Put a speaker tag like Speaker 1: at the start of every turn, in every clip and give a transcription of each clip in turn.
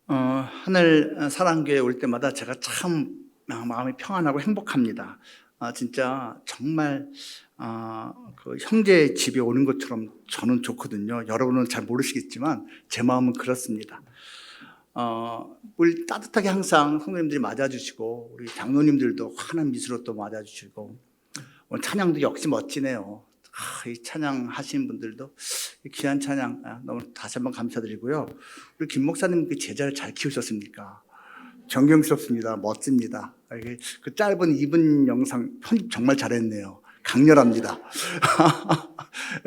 Speaker 1: 하늘 사랑교회 올 때마다 제가 참 마음이 평안하고 행복합니다. 진짜 정말 그 형제 집에 오는 것처럼 저는 좋거든요. 여러분은 잘 모르시겠지만 제 마음은 그렇습니다. 우리 따뜻하게 항상 성도님들이 맞아주시고 우리 장로님들도 환한 미소로 또 맞아주시고 오늘 찬양도 역시 멋지네요. 이 찬양 하시는 분들도 귀한 찬양 너무 다시 한번 감사드리고요. 우리 김 목사님 그 제자를 잘 키우셨습니까? 존경스럽습니다. 멋집니다. 그 짧은 2분 영상 편집 정말 잘했네요. 강렬합니다.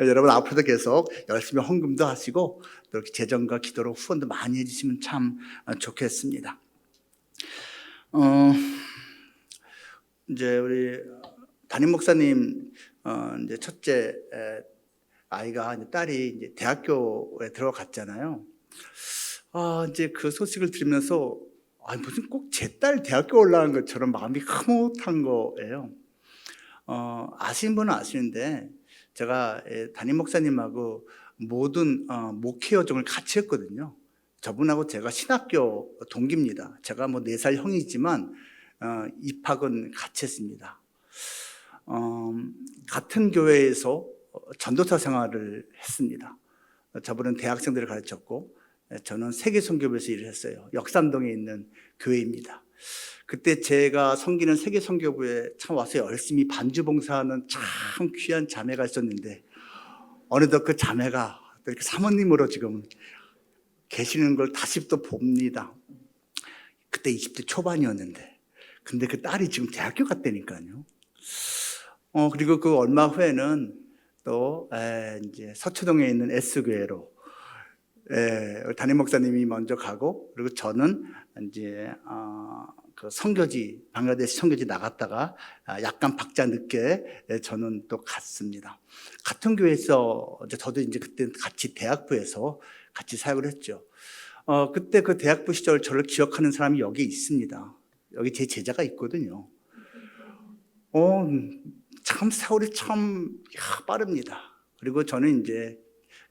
Speaker 1: 여러분 앞으로도 계속 열심히 헌금도 하시고 또 이렇게 재정과 기도로 후원도 많이 해주시면 참 좋겠습니다. 이제 우리 담임 목사님 이제 첫째 아이가 이제 딸이 이제 대학교에 들어갔잖아요. 이제 그 소식을 들으면서 무슨 꼭 제 딸 대학교 올라간 것처럼 마음이 흐뭇한 거예요. 아시는 분은 아시는데 제가 담임 목사님하고 모든 목회 여정을 같이 했거든요. 저분하고 제가 신학교 동기입니다. 제가 뭐 4살 형이지만 입학은 같이 했습니다. 같은 교회에서 전도사 생활을 했습니다. 저분은 대학생들을 가르쳤고 저는 세계선교부에서 일을 했어요. 역삼동에 있는 교회입니다. 그때 제가 섬기는 세계선교부에 참 와서 열심히 반주봉사하는 참 귀한 자매가 있었는데 어느덧 그 자매가 이렇게 사모님으로 지금 계시는 걸 다시 또 봅니다. 그때 20대 초반이었는데 근데 그 딸이 지금 대학교 갔다니까요. 그리고 그 얼마 후에는 또 이제 서초동에 있는 S교회로 담임 목사님이 먼저 가고 그리고 저는 이제 그 선교지 방글라데시 선교지 나갔다가 약간 박자 늦게 저는 또 갔습니다. 같은 교회에서 저도 이제 그때 같이 대학부에서 같이 사역을 했죠. 그때 그 대학부 시절 저를 기억하는 사람이 여기 있습니다. 여기 제 제자가 있거든요. 참 세월이 참 빠릅니다. 그리고 저는 이제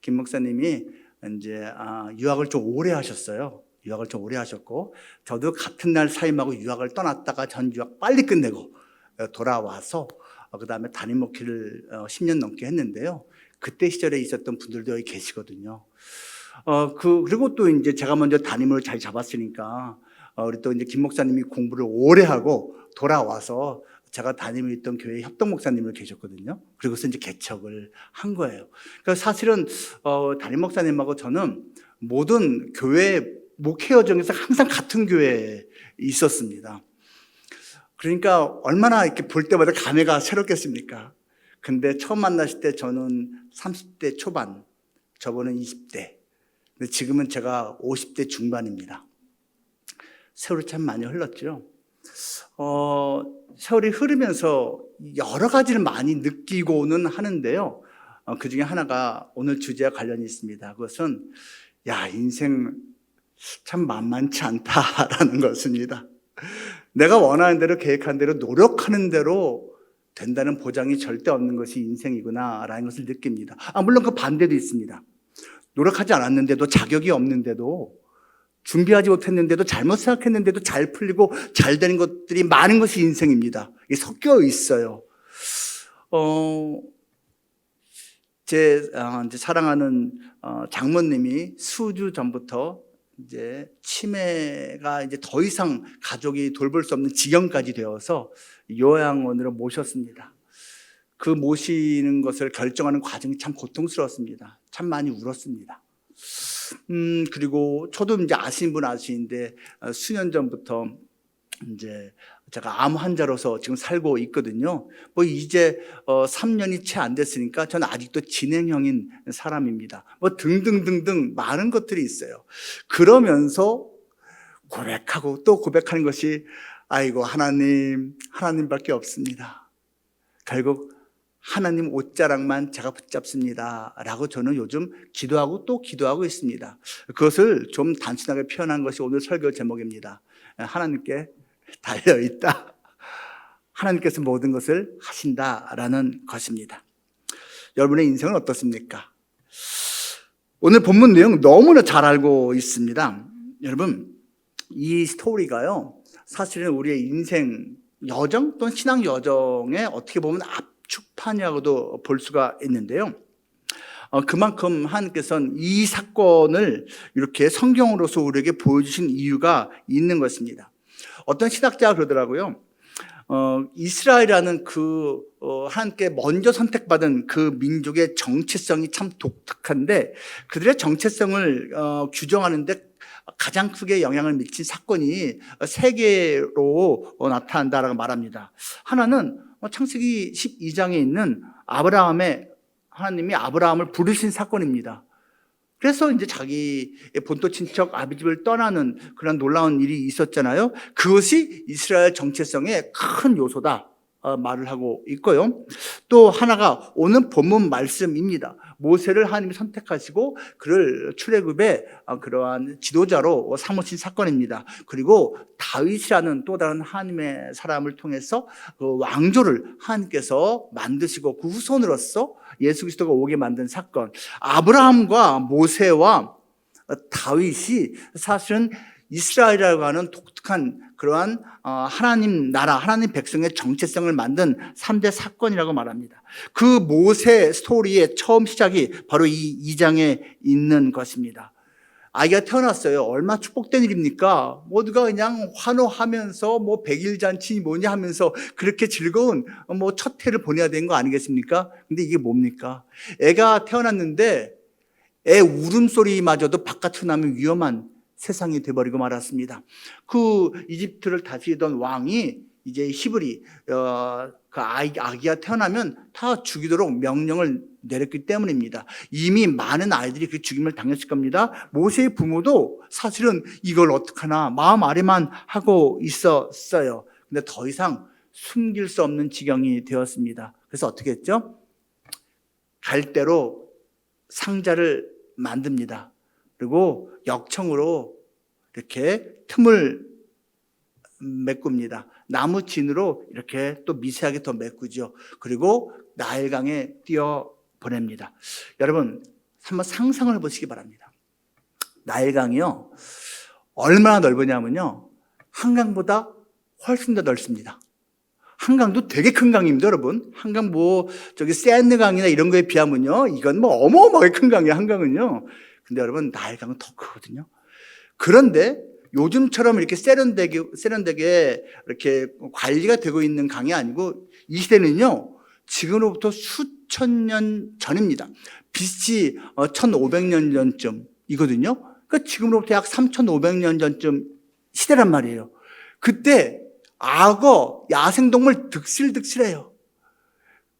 Speaker 1: 김 목사님이 이제 유학을 좀 오래 하셨어요. 유학을 좀 오래 하셨고 저도 같은 날 사임하고 유학을 떠났다가 전 유학 빨리 끝내고 돌아와서 그 다음에 담임 목회를 10년 넘게 했는데요. 그때 시절에 있었던 분들도 여기 계시거든요. 그리고 또 이제 제가 먼저 담임을 잘 잡았으니까 우리 또 이제 김 목사님이 공부를 오래 하고 돌아와서 제가 다니고 있던 교회 협동 목사님을 계셨거든요. 그리고서 이제 개척을 한 거예요. 그러니까 사실은 담임 목사님하고 저는 모든 교회 목회 여정에서 항상 같은 교회에 있었습니다. 그러니까 얼마나 이렇게 볼 때마다 감회가 새롭겠습니까? 근데 처음 만났을 때 저는 30대 초반, 저분은 20대. 근데 지금은 제가 50대 중반입니다. 세월이 참 많이 흘렀죠. 세월이 흐르면서 여러 가지를 많이 느끼고는 하는데요. 그 중에 하나가 오늘 주제와 관련이 있습니다. 그것은 인생 참 만만치 않다라는 것입니다. 내가 원하는 대로 계획한 대로 노력하는 대로 된다는 보장이 절대 없는 것이 인생이구나라는 것을 느낍니다. 물론 그 반대도 있습니다. 노력하지 않았는데도 자격이 없는데도 준비하지 못했는데도 잘못 생각했는데도 잘 풀리고 잘 되는 것들이 많은 것이 인생입니다. 이게 섞여 있어요. 제 사랑하는 장모님이 수주 전부터 이제 치매가 이제 더 이상 가족이 돌볼 수 없는 지경까지 되어서 요양원으로 모셨습니다. 그 모시는 것을 결정하는 과정이 참 고통스러웠습니다. 참 많이 울었습니다. 그리고 저도 이제 아시는 분 아시는데 수년 전부터 이제 제가 암 환자로서 지금 살고 있거든요. 뭐 이제 3년이 채 안 됐으니까 저는 아직도 진행형인 사람입니다. 뭐 등등등등 많은 것들이 있어요. 그러면서 고백하고 또 고백하는 것이 아이고 하나님밖에 없습니다. 결국 하나님 옷자락만 제가 붙잡습니다 라고 저는 요즘 기도하고 또 기도하고 있습니다. 그것을 좀 단순하게 표현한 것이 오늘 설교 제목입니다. 하나님께 달려있다. 하나님께서 모든 것을 하신다라는 것입니다. 여러분의 인생은 어떻습니까? 오늘 본문 내용 너무나 잘 알고 있습니다. 여러분 이 스토리가요, 사실은 우리의 인생 여정 또는 신앙 여정에 어떻게 보면 압축판이라고도 볼 수가 있는데요. 그만큼 하나님께서는 이 사건을 이렇게 성경으로서 우리에게 보여주신 이유가 있는 것입니다. 어떤 신학자가 그러더라고요. 이스라엘이라는 하나님께 먼저 선택받은 그 민족의 정체성이 참 독특한데, 그들의 정체성을 규정하는데 가장 크게 영향을 미친 사건이 세 개로 나타난다라고 말합니다. 하나는 창세기 12장에 있는 하나님이 아브라함을 부르신 사건입니다. 그래서 이제 자기 본토 친척 아비집을 떠나는 그런 놀라운 일이 있었잖아요. 그것이 이스라엘 정체성의 큰 요소다 말을 하고 있고요. 또 하나가 오늘 본문 말씀입니다. 모세를 하나님이 선택하시고 그를 출애굽의 그러한 지도자로 삼으신 사건입니다. 그리고 다윗이라는 또 다른 하나님의 사람을 통해서 그 왕조를 하나님께서 만드시고 그 후손으로서 예수 그리스도가 오게 만든 사건. 아브라함과 모세와 다윗이 사실은 이스라엘이라고 하는 독특한 그러한 하나님 나라, 하나님 백성의 정체성을 만든 3대 사건이라고 말합니다. 그 모세 스토리의 처음 시작이 바로 이 2장에 있는 것입니다. 아이가 태어났어요. 얼마나 축복된 일입니까? 모두가 그냥 환호하면서 백일 잔치 뭐냐 하면서 그렇게 즐거운 첫 해를 보내야 되는 거 아니겠습니까? 근데 이게 뭡니까? 애가 태어났는데 애 울음소리마저도 바깥으로 나면 위험한 세상이 돼버리고 말았습니다. 그 이집트를 다스리던 왕이 이제 히브리 그 아기가 태어나면 다 죽이도록 명령을 내렸기 때문입니다. 이미 많은 아이들이 그 죽임을 당했을 겁니다. 모세의 부모도 사실은 이걸 어떡하나 마음 아래만 하고 있었어요. 근데 더 이상 숨길 수 없는 지경이 되었습니다. 그래서 어떻게 했죠? 갈대로 상자를 만듭니다. 그리고 역청으로 이렇게 틈을 메꿉니다. 나무 진으로 이렇게 또 미세하게 더 메꾸죠. 그리고 나일강에 띄어 보냅니다. 여러분 한번 상상을 해보시기 바랍니다. 나일강이요 얼마나 넓으냐면요 한강보다 훨씬 더 넓습니다. 한강도 되게 큰 강입니다, 여러분. 한강 샌드강이나 이런 거에 비하면요 이건 어마어마하게 큰 강이에요, 한강은요. 근데 여러분 나일강은 더 크거든요. 그런데 요즘처럼 이렇게 세련되게 이렇게 관리가 되고 있는 강이 아니고 이 시대는요 지금으로부터 수천 년 전입니다. BC 1500년 전쯤이거든요. 그러니까 지금으로부터 약 3500년 전쯤 시대란 말이에요. 그때 악어, 야생동물 득실득실해요.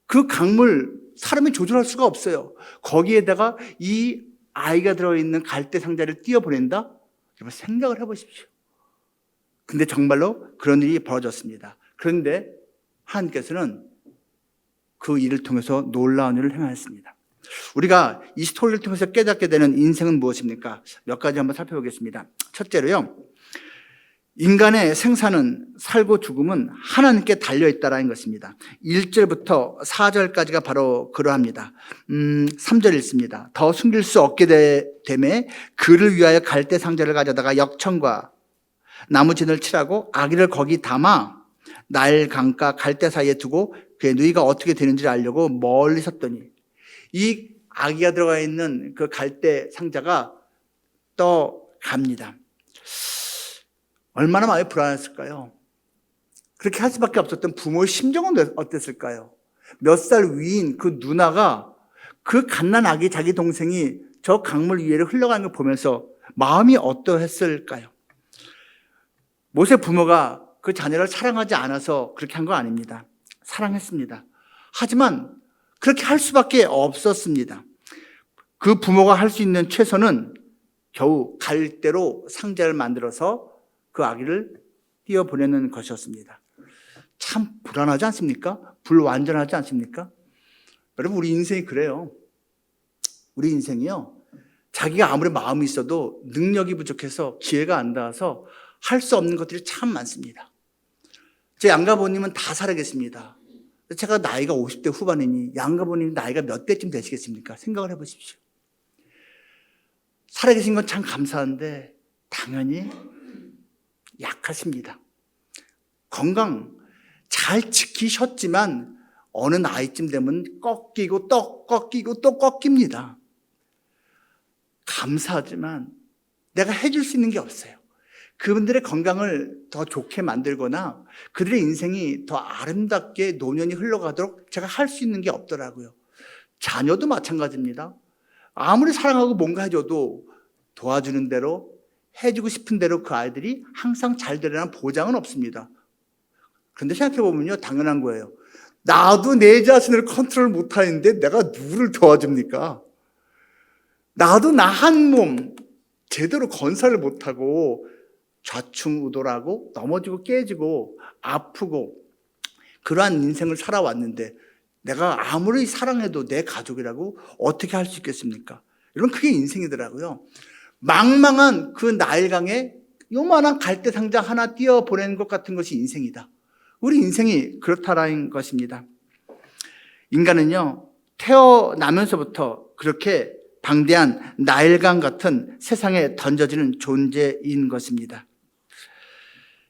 Speaker 1: 그 강물 사람이 조절할 수가 없어요. 거기에다가 이 아이가 들어있는 갈대 상자를 띄어보낸다? 여러분 생각을 해보십시오. 근데 정말로 그런 일이 벌어졌습니다. 그런데 하나님께서는 그 일을 통해서 놀라운 일을 행하였습니다. 우리가 이 스토리를 통해서 깨닫게 되는 인생은 무엇입니까? 몇 가지 한번 살펴보겠습니다. 첫째로요, 인간의 생사는 살고 죽음은 하나님께 달려있다라는 것입니다. 1절부터 4절까지가 바로 그러합니다. 3절 읽습니다. 더 숨길 수 없게 되매 그를 위하여 갈대 상자를 가져다가 역청과 나무진을 칠하고 아기를 거기 담아 나일 강가 갈대 사이에 두고 그의 누이가 어떻게 되는지를 알려고 멀리 섰더니 이 아기가 들어가 있는 그 갈대 상자가 떠갑니다. 얼마나 많이 불안했을까요? 그렇게 할 수밖에 없었던 부모의 심정은 어땠을까요? 몇 살 위인 그 누나가 그 갓난 아기 자기 동생이 저 강물 위를 흘러가는 걸 보면서 마음이 어떠했을까요? 모세 부모가 그 자녀를 사랑하지 않아서 그렇게 한 거 아닙니다. 사랑했습니다. 하지만 그렇게 할 수밖에 없었습니다. 그 부모가 할 수 있는 최선은 겨우 갈대로 상자를 만들어서 그 아기를 띄어보내는 것이었습니다. 참 불안하지 않습니까? 불완전하지 않습니까? 여러분 우리 인생이 그래요. 우리 인생이요 자기가 아무리 마음이 있어도 능력이 부족해서 기회가 안 닿아서 할 수 없는 것들이 참 많습니다. 제 양가부님은 다 살아계십니다. 제가 나이가 50대 후반이니 양가부님 나이가 몇 대쯤 되시겠습니까? 생각을 해보십시오. 살아계신 건 참 감사한데 당연히 약하십니다. 건강 잘 지키셨지만 어느 나이쯤 되면 꺾이고 또 꺾이고 또 꺾입니다. 감사하지만 내가 해줄 수 있는 게 없어요. 그분들의 건강을 더 좋게 만들거나 그들의 인생이 더 아름답게 노년이 흘러가도록 제가 할 수 있는 게 없더라고요. 자녀도 마찬가지입니다. 아무리 사랑하고 뭔가 해줘도 도와주는 대로 해주고 싶은 대로 그 아이들이 항상 잘 되려는 보장은 없습니다. 그런데 생각해보면요, 당연한 거예요. 나도 내 자신을 컨트롤 못하는데 내가 누구를 도와줍니까? 나도 나 한 몸 제대로 건사를 못하고 좌충우돌하고 넘어지고 깨지고 아프고 그러한 인생을 살아왔는데 내가 아무리 사랑해도 내 가족이라고 어떻게 할 수 있겠습니까? 이런 그게 인생이더라고요. 망망한 그 나일강에 요만한 갈대상자 하나 띄어보내는 것 같은 것이 인생이다. 우리 인생이 그렇다라는 것입니다. 인간은요, 태어나면서부터 그렇게 방대한 나일강 같은 세상에 던져지는 존재인 것입니다.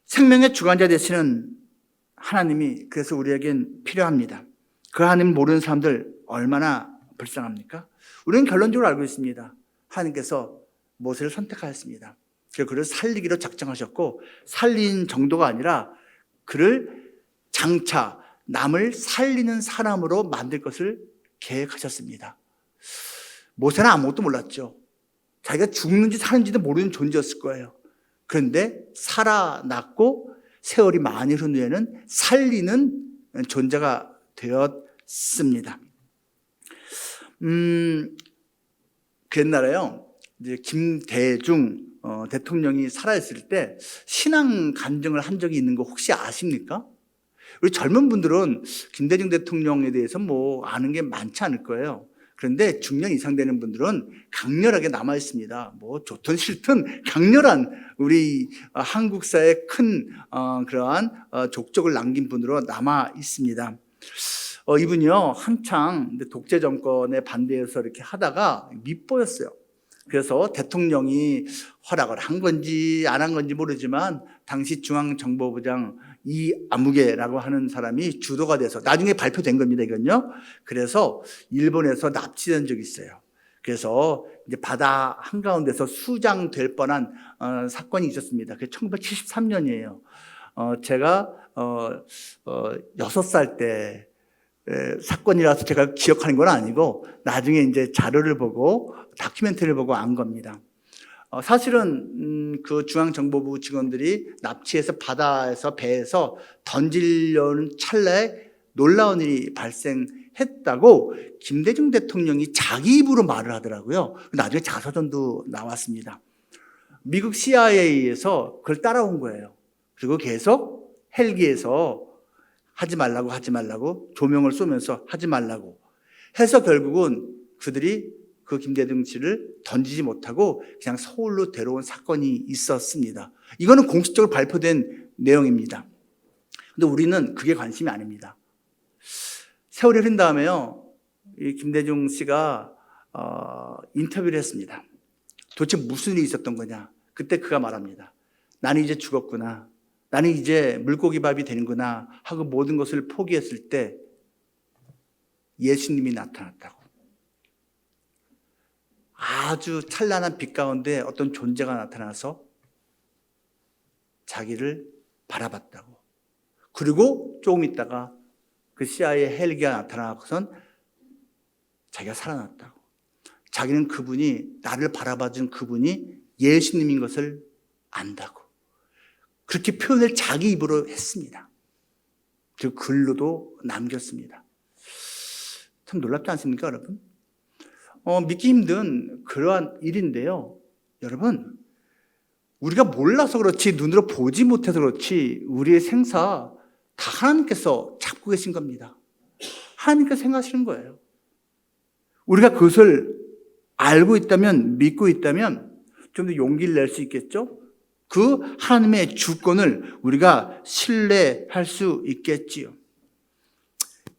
Speaker 1: 생명의 주관자 되시는 하나님이 그래서 우리에겐 필요합니다. 그 하나님 모르는 사람들 얼마나 불쌍합니까? 우리는 결론적으로 알고 있습니다. 하나님께서 모세를 선택하였습니다. 그를 살리기로 작정하셨고 살린 정도가 아니라 그를 장차 남을 살리는 사람으로 만들 것을 계획하셨습니다. 모세는 아무것도 몰랐죠. 자기가 죽는지 사는지도 모르는 존재였을 거예요. 그런데 살아났고 세월이 많이 흐른 후에는 살리는 존재가 되었습니다. 그 옛날에요, 이제 김대중 대통령이 살아있을 때 신앙 간증을 한 적이 있는 거 혹시 아십니까? 우리 젊은 분들은 김대중 대통령에 대해서 뭐 아는 게 많지 않을 거예요. 그런데 중년 이상 되는 분들은 강렬하게 남아 있습니다. 뭐 좋든 싫든 강렬한 우리 한국사의 큰 그러한 족적을 남긴 분으로 남아 있습니다. 이분이요, 한창 독재 정권에 반대해서 이렇게 하다가 밉보였어요. 그래서 대통령이 허락을 한 건지 안 한 건지 모르지만 당시 중앙정보부장 이아무개라고 하는 사람이 주도가 돼서 나중에 발표된 겁니다, 이건요. 그래서 일본에서 납치된 적이 있어요. 그래서 이제 바다 한가운데서 수장될 뻔한 사건이 있었습니다. 그게 1973년이에요. 제가 6살 때 사건이라서 제가 기억하는 건 아니고 나중에 이제 자료를 보고 다큐멘터리를 보고 안 겁니다. 사실은 그 중앙정보부 직원들이 납치해서 바다에서 배에서 던지려는 찰나에 놀라운 일이 발생했다고 김대중 대통령이 자기 입으로 말을 하더라고요. 나중에 자서전도 나왔습니다. 미국 CIA에서 그걸 따라온 거예요. 그리고 계속 헬기에서 하지 말라고 조명을 쏘면서 하지 말라고 해서 결국은 그들이 그 김대중 씨를 던지지 못하고 그냥 서울로 데려온 사건이 있었습니다. 이거는 공식적으로 발표된 내용입니다. 근데 우리는 그게 관심이 아닙니다. 세월이 흐른 다음에요, 이 김대중 씨가 인터뷰를 했습니다. 도대체 무슨 일이 있었던 거냐? 그때 그가 말합니다. 나는 이제 죽었구나. 나는 이제 물고기밥이 되는구나 하고 모든 것을 포기했을 때 예수님이 나타났다고. 아주 찬란한 빛 가운데 어떤 존재가 나타나서 자기를 바라봤다고. 그리고 조금 있다가 그 CIA 헬기가 나타나고선 자기가 살아났다고. 자기는 그분이, 나를 바라봐준 그분이 예수님인 것을 안다고. 그렇게 표현을 자기 입으로 했습니다. 그리고 글로도 남겼습니다. 참 놀랍지 않습니까, 여러분? 믿기 힘든 그러한 일인데요. 여러분, 우리가 몰라서 그렇지, 눈으로 보지 못해서 그렇지, 우리의 생사 다 하나님께서 잡고 계신 겁니다. 하나님께서 생각하시는 거예요. 우리가 그것을 알고 있다면, 믿고 있다면 좀 더 용기를 낼 수 있겠죠? 그 하나님의 주권을 우리가 신뢰할 수 있겠지요.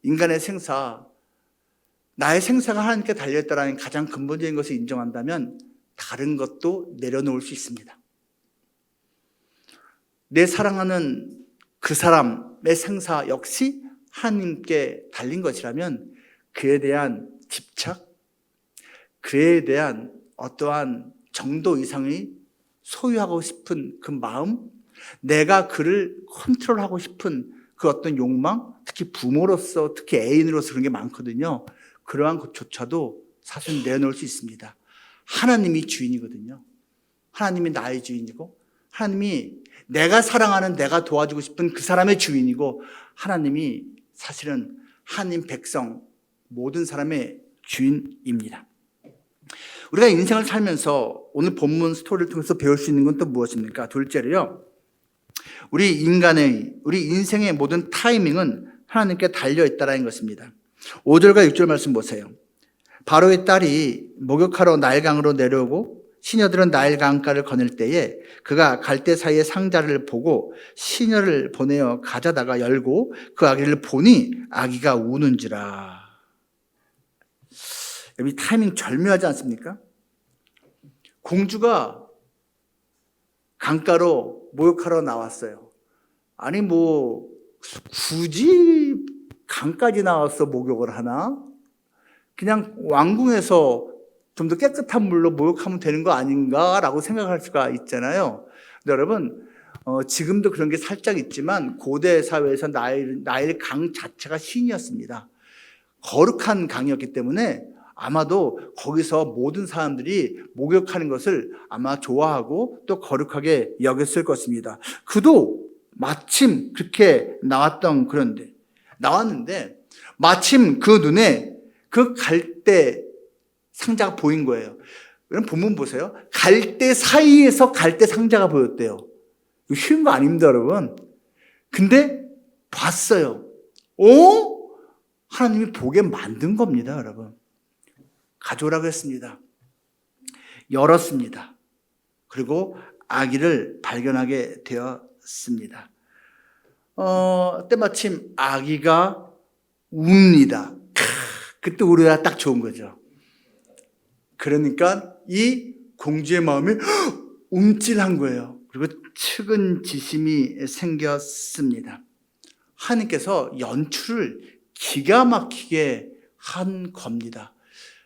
Speaker 1: 인간의 생사, 나의 생사가 하나님께 달려있다는 가장 근본적인 것을 인정한다면 다른 것도 내려놓을 수 있습니다. 내 사랑하는 그 사람의 생사 역시 하나님께 달린 것이라면 그에 대한 집착, 그에 대한 어떠한 정도 이상의 소유하고 싶은 그 마음, 내가 그를 컨트롤하고 싶은 그 어떤 욕망, 특히 부모로서, 특히 애인으로서 그런 게 많거든요. 그러한 것조차도 사실 내려놓을 수 있습니다. 하나님이 주인이거든요. 하나님이 나의 주인이고, 하나님이 내가 사랑하는, 내가 도와주고 싶은 그 사람의 주인이고, 하나님이 사실은 하나님 백성 모든 사람의 주인입니다. 우리가 인생을 살면서 오늘 본문 스토리를 통해서 배울 수 있는 건 또 무엇입니까? 둘째로요, 우리 인생의 모든 타이밍은 하나님께 달려있다는 것입니다. 5절과 6절 말씀 보세요. 바로의 딸이 목욕하러 나일강으로 내려오고 시녀들은 나일 강가를 거닐 때에 그가 갈대 사이의 상자를 보고 시녀를 보내어 가져다가 열고 그 아기를 보니 아기가 우는지라. 여기 타이밍 절묘하지 않습니까? 공주가 강가로 목욕하러 나왔어요. 아니 굳이 강까지 나와서 목욕을 하나? 그냥 왕궁에서 좀 더 깨끗한 물로 목욕하면 되는 거 아닌가라고 생각할 수가 있잖아요. 근데 여러분, 지금도 그런 게 살짝 있지만 고대 사회에서 나일 강 자체가 신이었습니다. 거룩한 강이었기 때문에 아마도 거기서 모든 사람들이 목욕하는 것을 아마 좋아하고 또 거룩하게 여겼을 것입니다. 그도 마침 그렇게 나왔는데 마침 그 눈에 그 갈대 상자가 보인 거예요. 그럼 본문 보세요. 갈대 사이에서 갈대 상자가 보였대요. 이거 쉬운 거 아닙니다, 여러분. 근데 봤어요. 하나님이 보게 만든 겁니다, 여러분. 가져오라고 했습니다. 열었습니다. 그리고 아기를 발견하게 되었습니다. 때마침 아기가 웁니다. 그때 우리가 딱 좋은 거죠. 그러니까 이 공주의 마음이 움찔한 거예요. 그리고 측은지심이 생겼습니다. 하나님께서 연출을 기가 막히게 한 겁니다.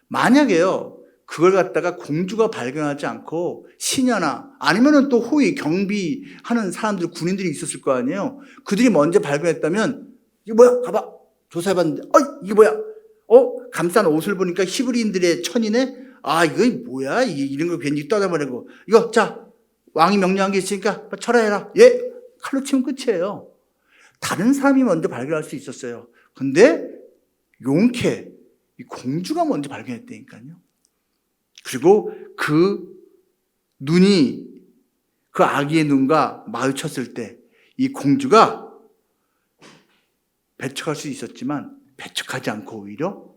Speaker 1: 만약에요, 그걸 갖다가 공주가 발견하지 않고 시녀나 아니면은 또 호위 경비하는 사람들, 군인들이 있었을 거 아니에요. 그들이 먼저 발견했다면 이게 뭐야? 가봐. 조사해봤는데 이게 뭐야? 감싼 옷을 보니까 히브리인들의 천이네. 이거 뭐야? 이런 거 괜히 떠나버리고 이거 자, 왕이 명령한 게 있으니까 철회해라. 예, 칼로 치면 끝이에요. 다른 사람이 먼저 발견할 수 있었어요. 근데 용케 이 공주가 먼저 발견했다니까요. 그리고 그 눈이 그 아기의 눈과 마주쳤을 때 이 공주가 배척할 수 있었지만 배척하지 않고 오히려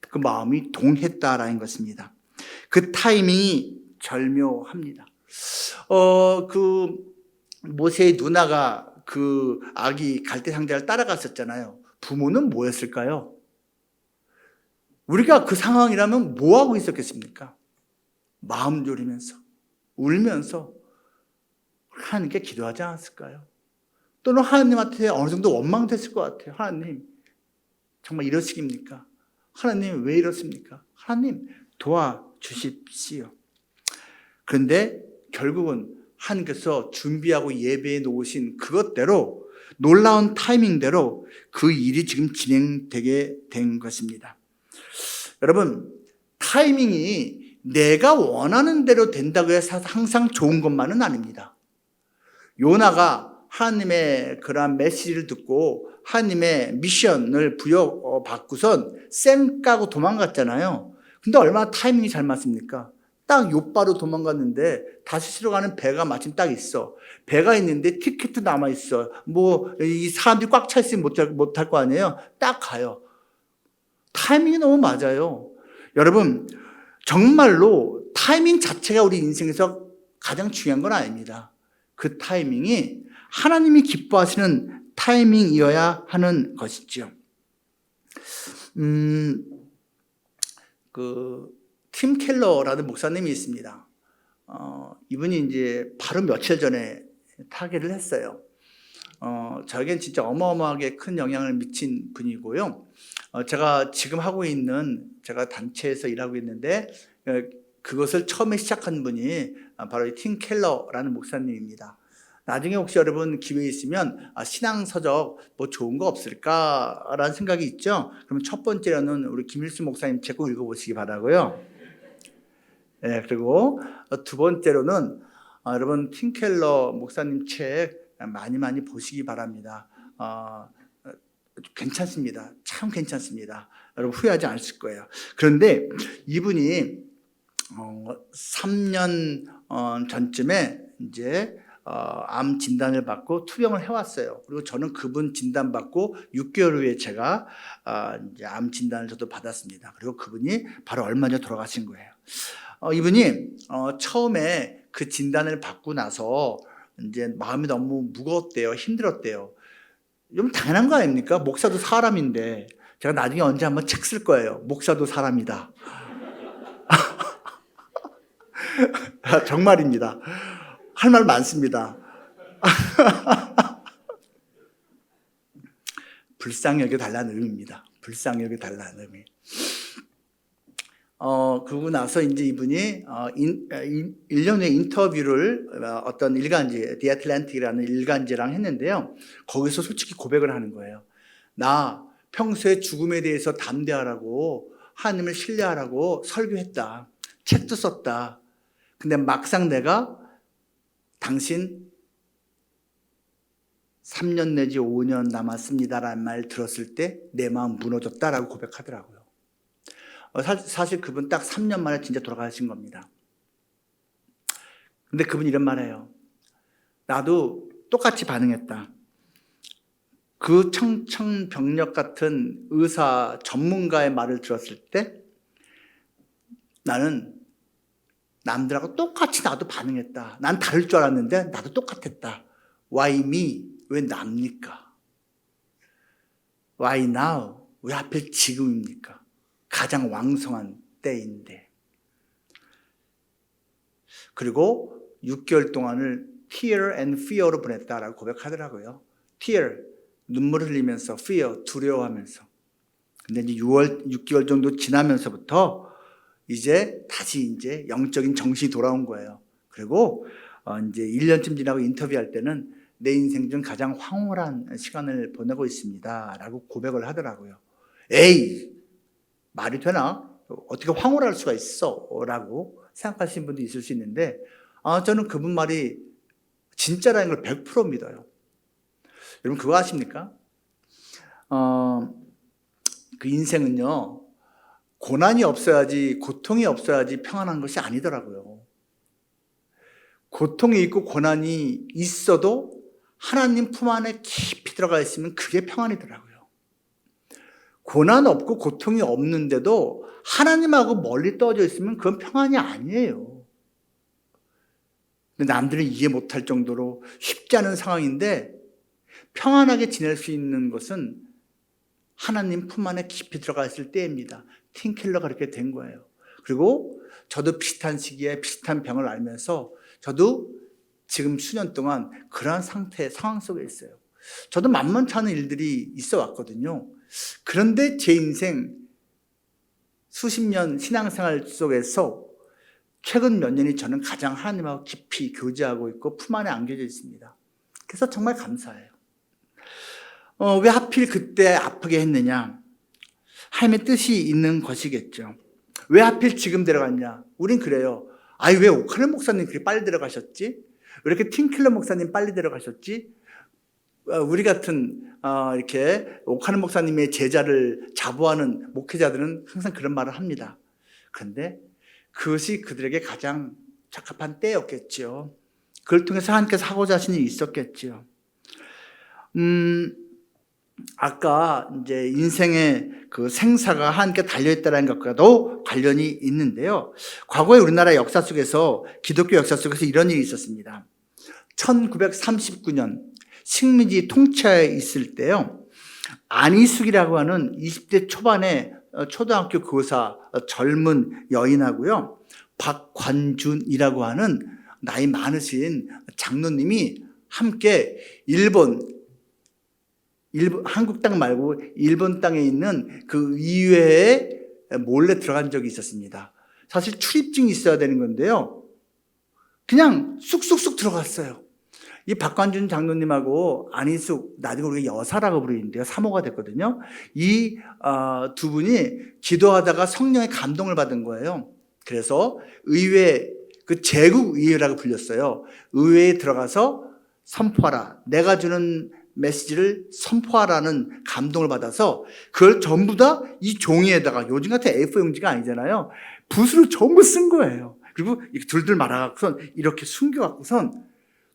Speaker 1: 그 마음이 동했다라는 것입니다. 그 타이밍이 절묘합니다. 그 모세의 누나가 그 아기 갈대 상자를 따라갔었잖아요. 부모는 뭐였을까요? 우리가 그 상황이라면 뭐하고 있었겠습니까? 마음 졸이면서 울면서 하나님께 기도하지 않았을까요? 또는 하나님한테 어느 정도 원망됐을 것 같아요. 하나님 정말 이러시깁니까? 하나님 왜 이렇습니까? 하나님 도와주십시오. 그런데 결국은 하나님께서 준비하고 예배해 놓으신 그것대로 놀라운 타이밍대로 그 일이 지금 진행되게 된 것입니다. 여러분, 타이밍이 내가 원하는 대로 된다고 해서 항상 좋은 것만은 아닙니다. 요나가 하나님의 그러한 메시지를 듣고 하나님의 미션을 부여받고선 쌩 까고 도망갔잖아요. 근데 얼마나 타이밍이 잘 맞습니까? 딱 요바로 도망갔는데 다시스로 가는 배가 마침 딱 있어. 배가 있는데 티켓도 남아있어. 이 사람들이 꽉 차 있으면 못할 거 아니에요. 딱 가요. 타이밍이 너무 맞아요. 여러분, 정말로 타이밍 자체가 우리 인생에서 가장 중요한 건 아닙니다. 그 타이밍이 하나님이 기뻐하시는 타이밍이어야 하는 것이죠. 팀 켈러라는 목사님이 있습니다. 이분이 이제 바로 며칠 전에 타계를 했어요. 저에겐 진짜 어마어마하게 큰 영향을 미친 분이고요. 제가 지금 하고 있는 제가 단체에서 일하고 있는데 그것을 처음에 시작한 분이 바로 이 팀 켈러라는 목사님입니다. 나중에 혹시 여러분 기회 있으면 신앙서적 뭐 좋은 거 없을까라는 생각이 있죠. 그러면 첫 번째로는 우리 김일수 목사님 책 꼭 읽어보시기 바라고요. 네, 그리고 두 번째로는 여러분 팀 켈러 목사님 책 많이 보시기 바랍니다. 괜찮습니다. 참 괜찮습니다. 여러분 후회하지 않으실 거예요. 그런데 이분이 3년 전쯤에 이제 암 진단을 받고 투병을 해왔어요. 그리고 저는 그분 진단 받고 6개월 후에 제가 이제 암 진단을 저도 받았습니다. 그리고 그분이 바로 얼마 전에 돌아가신 거예요. 이분이 처음에 그 진단을 받고 나서 이제 마음이 너무 무거웠대요. 힘들었대요. 좀 당연한 거 아닙니까? 목사도 사람인데. 제가 나중에 언제 한번 책 쓸 거예요. 목사도 사람이다. 정말입니다. 할 말 많습니다. 불쌍히 여겨달라는 의미입니다. 불쌍히 여겨달라는 의미. 그러고 나서 이제 이분이 1년 후에 인터뷰를 어떤 일간지, The Atlantic이라는 일간지랑 했는데요. 거기서 솔직히 고백을 하는 거예요. 나 평소에 죽음에 대해서 담대하라고 하나님을 신뢰하라고 설교했다. 책도 썼다. 근데 막상 내가 당신 3년 내지 5년 남았습니다라는 말 들었을 때 내 마음 무너졌다라고 고백하더라고요. 사실 그분 딱 3년 만에 진짜 돌아가신 겁니다. 근데 그분이 이런 말해요. 나도 똑같이 반응했다. 그 청천벽력 같은 의사 전문가의 말을 들었을 때 나는 남들하고 똑같이 나도 반응했다. 난 다를 줄 알았는데 나도 똑같았다. Why me? 왜 납니까? Why now? 왜 하필 지금입니까? 가장 왕성한 때인데. 그리고 6개월 동안을 tear and fear로 보냈다라고 고백하더라고요. tear, 눈물을 흘리면서, fear, 두려워하면서. 근데 이제 6개월 정도 지나면서부터 이제 다시 이제 영적인 정신이 돌아온 거예요. 그리고 이제 1년쯤 지나고 인터뷰할 때는 내 인생 중 가장 황홀한 시간을 보내고 있습니다. 라고 고백을 하더라고요. 에이! 말이 되나? 어떻게 황홀할 수가 있어? 라고 생각하시는 분도 있을 수 있는데 저는 그분 말이 진짜라는 걸 100% 믿어요. 여러분 그거 아십니까? 그 인생은요 고난이 없어야지 고통이 없어야지 평안한 것이 아니더라고요. 고통이 있고 고난이 있어도 하나님 품 안에 깊이 들어가 있으면 그게 평안이더라고요. 고난 없고 고통이 없는데도 하나님하고 멀리 떨어져 있으면 그건 평안이 아니에요. 근데 남들은 이해 못할 정도로 쉽지 않은 상황인데 평안하게 지낼 수 있는 것은 하나님 품 안에 깊이 들어가 있을 때입니다. 팀 켈러가 그렇게 된 거예요. 그리고 저도 비슷한 시기에 비슷한 병을 앓면서 저도 지금 수년 동안 그러한 상황 속에 있어요. 저도 만만치 않은 일들이 있어 왔거든요. 그런데 제 인생 수십 년 신앙생활 속에서 최근 몇 년이 저는 가장 하나님하고 깊이 교제하고 있고 품 안에 안겨져 있습니다. 그래서 정말 감사해요. 왜 하필 그때 아프게 했느냐? 하나님의 뜻이 있는 것이겠죠. 왜 하필 지금 데려갔냐? 우린 그래요. 아니 왜 오카넬 목사님 그렇게 빨리 데려가셨지? 왜 이렇게 팀 켈러 목사님 빨리 데려가셨지? 우리 같은 이렇게 오카넬 목사님의 제자를 자부하는 목회자들은 항상 그런 말을 합니다. 그런데 그것이 그들에게 가장 적합한 때였겠죠. 그걸 통해서 하나님께서 하고자 하신 일이 있었겠죠. 아까 이제 인생의 그 생사가 하나님께 달려있다는 것과도 관련이 있는데요. 과거의 우리나라 역사 속에서 기독교 역사 속에서 이런 일이 있었습니다. 1939년 식민지 통치하에 있을 때요. 안희숙이라고 하는 20대 초반의 초등학교 교사 젊은 여인하고요. 박관준이라고 하는 나이 많으신 장로님이 함께 한국 땅 말고 일본 땅에 있는 그 의회에 몰래 들어간 적이 있었습니다. 사실 출입증이 있어야 되는 건데요. 그냥 쑥쑥쑥 들어갔어요. 이 박관준 장로님하고 안희숙, 나중에 우리가 여사라고 부르는데요. 사모가 됐거든요. 이 두 분이 기도하다가 성령의 감동을 받은 거예요. 그래서 의회, 그 제국의회라고 불렸어요. 의회에 들어가서 선포하라. 내가 주는 메시지를 선포하라는 감동을 받아서 그걸 전부 다 이 종이에다가, 요즘 같은 A4 용지가 아니잖아요. 붓으로 전부 쓴 거예요. 그리고 이렇게 둘둘 말아갖고선 이렇게 숨겨갖고선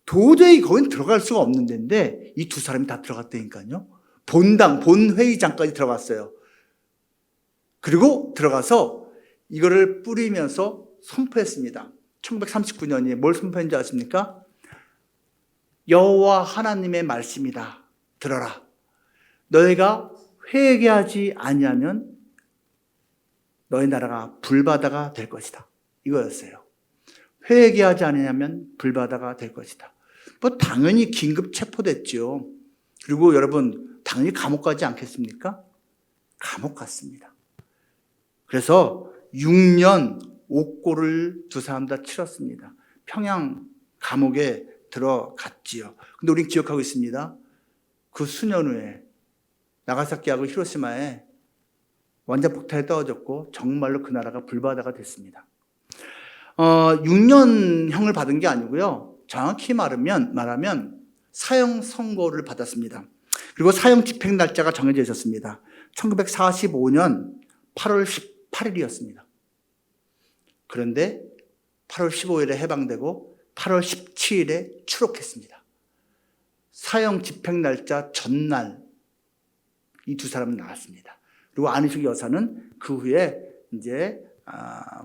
Speaker 1: 도저히 거긴 들어갈 수가 없는 데인데 이 두 사람이 다 들어갔다니까요. 본회의장까지 들어갔어요. 그리고 들어가서 이거를 뿌리면서 선포했습니다. 1939년에 뭘 선포했는지 아십니까? 여호와 하나님의 말씀이다. 들어라. 너희가 회개하지 아니하면 너희 나라가 불바다가 될 것이다. 이거였어요. 회개하지 않으면 불바다가 될 것이다. 뭐 당연히 긴급 체포됐죠. 그리고 여러분 당연히 감옥 가지 않겠습니까? 감옥 갔습니다. 그래서 6년 옥고를 두 사람 다 치렀습니다. 평양 감옥에 들어갔지요. 근데 우린 기억하고 있습니다. 그 수년 후에 나가사키하고 히로시마에 원자폭탄이 떨어졌고 정말로 그 나라가 불바다가 됐습니다. 6년형을 받은 게 아니고요. 정확히 말하면 사형 선고를 받았습니다. 그리고 사형 집행 날짜가 정해져 있었습니다. 1945년 8월 18일이었습니다. 그런데 8월 15일에 해방되고 8월 17일에 추록했습니다. 사형 집행 날짜 전날 이 두 사람은 나왔습니다. 그리고 안희숙 여사는 그 후에 이제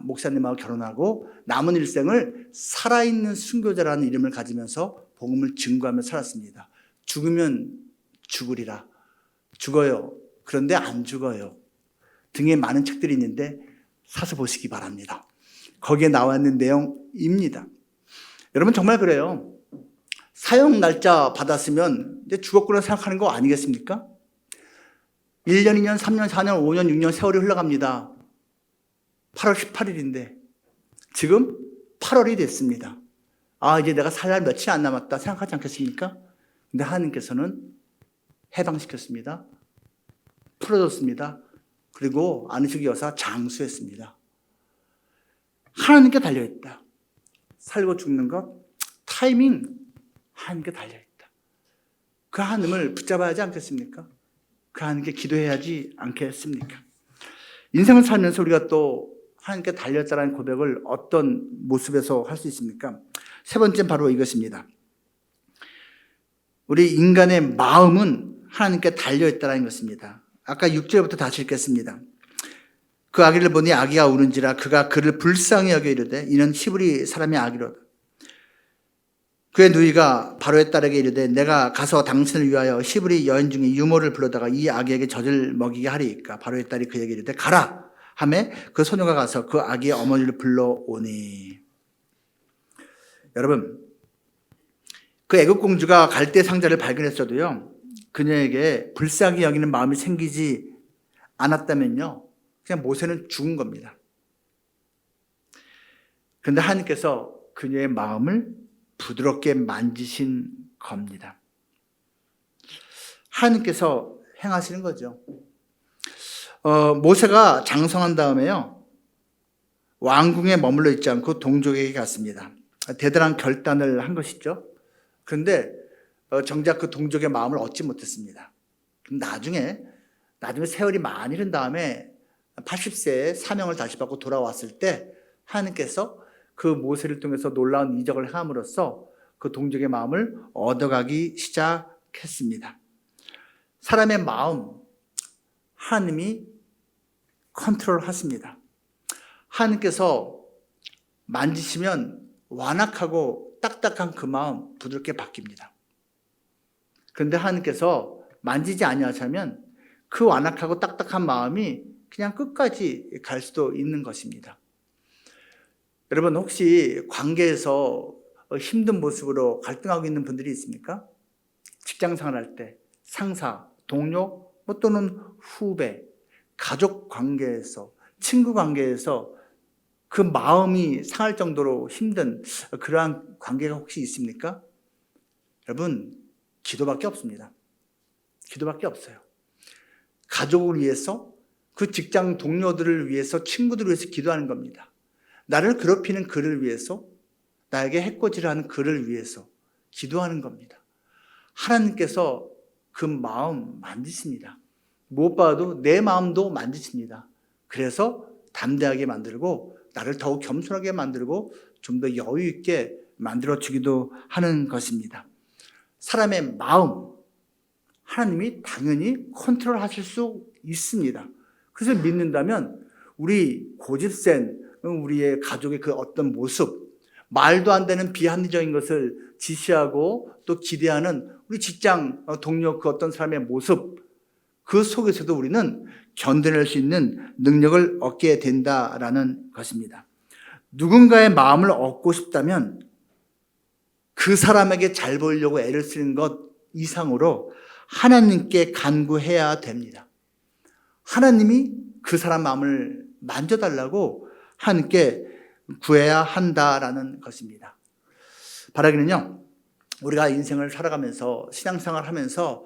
Speaker 1: 목사님하고 결혼하고 남은 일생을 살아있는 순교자라는 이름을 가지면서 복음을 증거하며 살았습니다. 죽으면 죽으리라. 죽어요. 그런데 안 죽어요. 등에 많은 책들이 있는데 사서 보시기 바랍니다. 거기에 나와 있는 내용입니다. 여러분 정말 그래요. 사형 날짜 받았으면 이제 죽었구나 생각하는 거 아니겠습니까? 1년, 2년, 3년, 4년, 5년, 6년 세월이 흘러갑니다. 8월 18일인데 지금 8월이 됐습니다. 이제 내가 살 날 며칠 안 남았다 생각하지 않겠습니까? 근데 하나님께서는 해방시켰습니다. 풀어줬습니다. 그리고 안희숙 여사 장수했습니다. 하나님께 달려있다. 살고 죽는 것, 타이밍 하나님께 달려있다. 그 하나님을 붙잡아야 하지 않겠습니까? 그 하나님께 기도해야지 않겠습니까? 인생을 살면서 우리가 또 하나님께 달렸다는 고백을 어떤 모습에서 할 수 있습니까? 세 번째는 바로 이것입니다. 우리 인간의 마음은 하나님께 달려있다는 것입니다. 아까 6절부터 다시 읽겠습니다. 그 아기를 보니 아기가 우는지라 그가 그를 불쌍히 여겨 이르되 이는 히브리 사람의 아기로다. 그의 누이가 바로의 딸에게 이르되 내가 가서 당신을 위하여 히브리 여인 중에 유모를 불러다가 이 아기에게 젖을 먹이게 하리이까. 바로의 딸이 그에게 이르되 가라 하매 그 소녀가 가서 그 아기의 어머니를 불러오니. 여러분 그 애굽 공주가 갈대 상자를 발견했어도요 그녀에게 불쌍히 여기는 마음이 생기지 않았다면요 그냥 모세는 죽은 겁니다. 그런데 하나님께서 그녀의 마음을 부드럽게 만지신 겁니다. 하나님께서 행하시는 거죠. 모세가 장성한 다음에요 왕궁에 머물러 있지 않고 동족에게 갔습니다. 대단한 결단을 한 것이죠. 그런데 정작 그 동족의 마음을 얻지 못했습니다. 나중에 세월이 많이 흐른 다음에 80세에 사명을 다시 받고 돌아왔을 때 하나님께서 그 모세를 통해서 놀라운 이적을 행함으로써 그 동족의 마음을 얻어가기 시작했습니다. 사람의 마음 하나님이 컨트롤하십니다. 하나님께서 만지시면 완악하고 딱딱한 그 마음 부드럽게 바뀝니다. 그런데 하나님께서 만지지 아니하시면 그 완악하고 딱딱한 마음이 그냥 끝까지 갈 수도 있는 것입니다. 여러분 혹시 관계에서 힘든 모습으로 갈등하고 있는 분들이 있습니까? 직장 생활할 때 상사, 동료, 또는 후배, 가족 관계에서, 친구 관계에서 그 마음이 상할 정도로 힘든 그러한 관계가 혹시 있습니까? 여러분, 기도밖에 없습니다. 기도밖에 없어요. 가족을 위해서, 그 직장 동료들을 위해서, 친구들을 위해서 기도하는 겁니다. 나를 괴롭히는 그를 위해서, 나에게 해코지를 그를 위해서 기도하는 겁니다. 하나님께서 그 마음 만지십니다. 무엇보다도 내 마음도 만지십니다. 그래서 담대하게 만들고 나를 더욱 겸손하게 만들고 좀 더 여유 있게 만들어주기도 하는 것입니다. 사람의 마음, 하나님이 당연히 컨트롤하실 수 있습니다. 그래서 믿는다면 우리 고집센 우리의 가족의 그 어떤 모습, 말도 안 되는 비합리적인 것을 지시하고 또 기대하는 우리 직장 동료 그 어떤 사람의 모습, 그 속에서도 우리는 견뎌낼 수 있는 능력을 얻게 된다라는 것입니다. 누군가의 마음을 얻고 싶다면 그 사람에게 잘 보이려고 애를 쓰는 것 이상으로 하나님께 간구해야 됩니다. 하나님이 그 사람 마음을 만져달라고 하나님께 구해야 한다라는 것입니다. 바라기는요, 우리가 인생을 살아가면서 신앙생활 하면서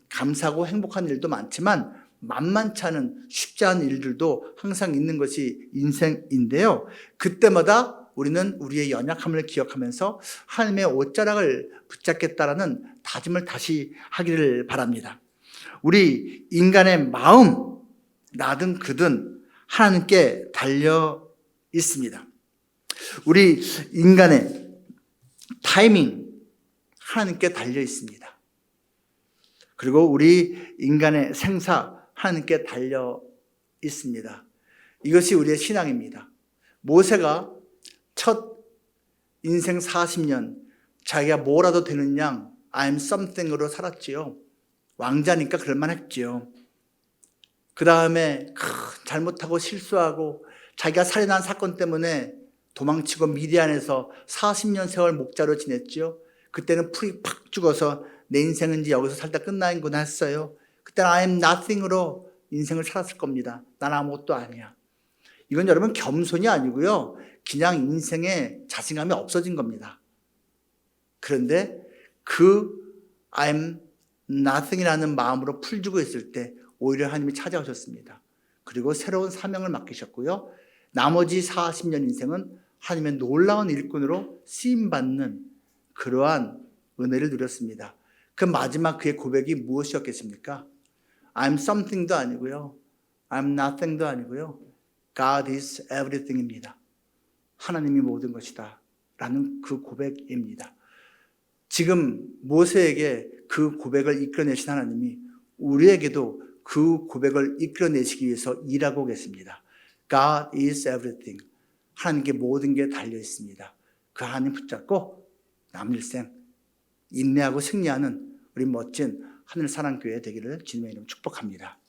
Speaker 1: 감사하고 행복한 일도 많지만 만만치 않은 쉽지 않은 일들도 항상 있는 것이 인생인데요. 그때마다 우리는 우리의 연약함을 기억하면서 하나님의 옷자락을 붙잡겠다라는 다짐을 다시 하기를 바랍니다. 우리 인간의 마음, 나든 그든 하나님께 달려 있습니다. 우리 인간의 타이밍, 하나님께 달려 있습니다. 그리고 우리 인간의 생사, 하나님께 달려 있습니다. 이것이 우리의 신앙입니다. 모세가 첫 인생 40년 자기가 뭐라도 되는 양 I'm something으로 살았지요. 왕자니까 그럴만했지요. 그 다음에 잘못하고 실수하고 자기가 살인한 사건 때문에 도망치고 미디안에서 40년 세월 목자로 지냈지요. 그때는 풀이 팍 죽어서 내 인생은 이제 여기서 살다 끝나는구나 했어요. 그때는 I'm nothing으로 인생을 살았을 겁니다. 난 아무것도 아니야. 이건 여러분 겸손이 아니고요, 그냥 인생에 자신감이 없어진 겁니다. 그런데 그 I'm nothing이라는 마음으로 풀주고 있을 때 오히려 하나님이 찾아오셨습니다. 그리고 새로운 사명을 맡기셨고요, 나머지 40년 인생은 하나님의 놀라운 일꾼으로 쓰임받는 그러한 은혜를 누렸습니다. 그 마지막 그의 고백이 무엇이었겠습니까? I'm something도 아니고요, I'm nothing도 아니고요, God is everything입니다. 하나님이 모든 것이다 라는 그 고백입니다. 지금 모세에게 그 고백을 이끌어내신 하나님이 우리에게도 그 고백을 이끌어내시기 위해서 일하고 계십니다. God is everything. 하나님께 모든 게 달려 있습니다. 그 하나님 붙잡고 남은 일생 인내하고 승리하는 우리 멋진 하늘사랑교회 되기를 주님의 이름으로 축복합니다.